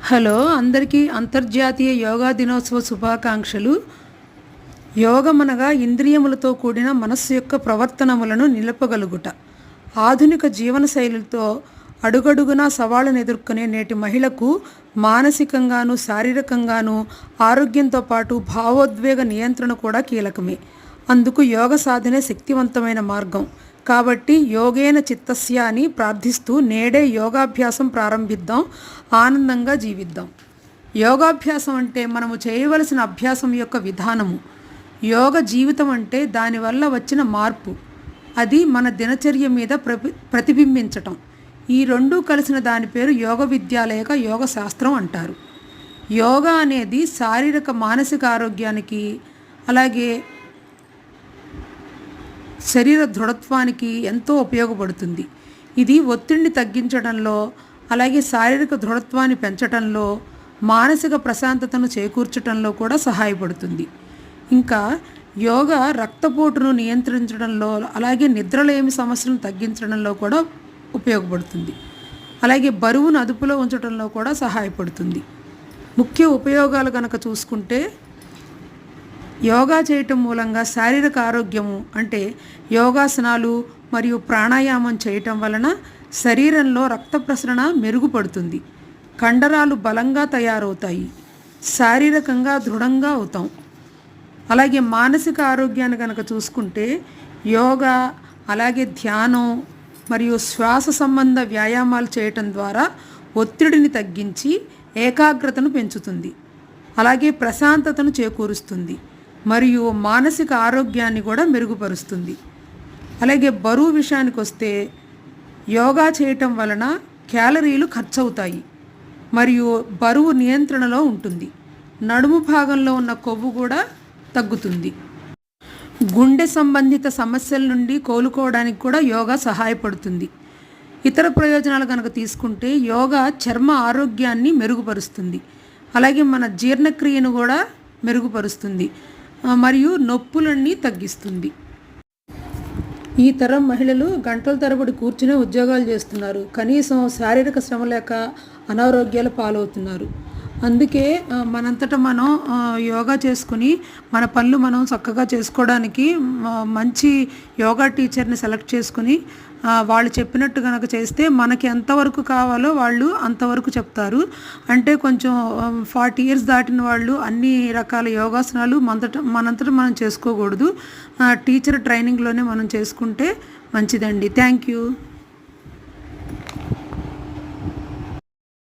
Hello అందరికీ అంతర్జాతీయ యోగా దినోత్సవ శుభాకాంక్షలు. యోగమనగా ఇంద్రియములతో కూడిన మనస్సు యొక్క ప్రవర్తనములను నిలపగలుగుట. ఆధునిక జీవన శైలితో అడుగడుగునా సవాళ్ళను ఎదుర్కొనే నేటి మహిళకు మానసికంగాను శారీరకంగాను ఆరోగ్యంతో పాటు భావోద్వేగ నియంత్రణ కూడా కీలకమే. అందుకు యోగ సాధనే శక్తివంతమైన మార్గం. కాబట్టి యోగేన చిత్తస్య అని ప్రార్థిస్తూ నేడే యోగాభ్యాసం ప్రారంభిద్దాం, ఆనందంగా జీవిద్దాం. యోగాభ్యాసం అంటే మనము చేయవలసిన అభ్యాసం యొక్క విధానము. యోగ జీవితం అంటే దానివల్ల వచ్చిన మార్పు, అది మన దినచర్య మీద ప్రతిబింబించటం. ఈ రెండూ కలిసిన దాని పేరు యోగ విద్య లేక యోగ శాస్త్రం అంటారు. యోగా అనేది శారీరక మానసిక ఆరోగ్యానికి, అలాగే శరీర దృఢత్వానికి ఎంతో ఉపయోగపడుతుంది. ఇది ఒత్తిడిని తగ్గించడంలో, అలాగే శారీరక దృఢత్వాన్ని పెంచడంలో, మానసిక ప్రశాంతతను చేకూర్చడంలో కూడా సహాయపడుతుంది. ఇంకా యోగా రక్తపోటును నియంత్రించడంలో, అలాగే నిద్రలేమి సమస్యలను తగ్గించడంలో కూడా ఉపయోగపడుతుంది. అలాగే బరువును అదుపులో ఉంచడంలో కూడా సహాయపడుతుంది. ముఖ్య ఉపయోగాలు కనుక చూసుకుంటే, యోగా చేయటం మూలంగా శారీరక ఆరోగ్యము అంటే యోగాసనాలు మరియు ప్రాణాయామం చేయటం వలన శరీరంలో రక్త ప్రసరణ మెరుగుపడుతుంది. కండరాలు బలంగా తయారవుతాయి. శారీరకంగా దృఢంగా అవుతాం. అలాగే మానసిక ఆరోగ్యాన్ని కనుక చూసుకుంటే యోగా, అలాగే ధ్యానం మరియు శ్వాస సంబంధ వ్యాయామాలు చేయటం ద్వారా ఒత్తిడిని తగ్గించి ఏకాగ్రతను పెంచుతుంది. అలాగే ప్రశాంతతను చేకూరుస్తుంది మరియు మానసిక ఆరోగ్యాన్ని కూడా మెరుగుపరుస్తుంది. అలాగే బరువు విషయానికి వస్తే యోగా చేయటం వలన క్యాలరీలు ఖర్చు అవుతాయి మరియు బరువు నియంత్రణలో ఉంటుంది. నడుము భాగంలో ఉన్న కొవ్వు కూడా తగ్గుతుంది. గుండె సంబంధిత సమస్యల నుండి కోలుకోవడానికి కూడా యోగా సహాయపడుతుంది. ఇతర ప్రయోజనాలు కనుక తీసుకుంటే యోగా చర్మ ఆరోగ్యాన్ని మెరుగుపరుస్తుంది. అలాగే మన జీర్ణక్రియను కూడా మెరుగుపరుస్తుంది మరియు నొప్పులన్నీ తగ్గిస్తుంది. ఈ తరం మహిళలు గంటల తరబడి కూర్చునే ఉద్యోగాలు చేస్తున్నారు. కనీసం శారీరక శ్రమ లేక అనారోగ్యాల పాలవుతున్నారు. అందుకే మనంతటా మనం యోగా చేసుకుని మన పనులు మనం చక్కగా చేసుకోవడానికి మంచి యోగా టీచర్ని సెలెక్ట్ చేసుకుని వాళ్ళు చెప్పినట్టు కనుక చేస్తే మనకి ఎంతవరకు కావాలో వాళ్ళు అంతవరకు చెప్తారు. అంటే కొంచెం 40 years దాటిన వాళ్ళు అన్ని రకాల యోగాసనాలు మనంతటా మనం చేసుకోకూడదు. టీచర్ ట్రైనింగ్లోనే మనం చేసుకుంటే మంచిదండి. Thank you.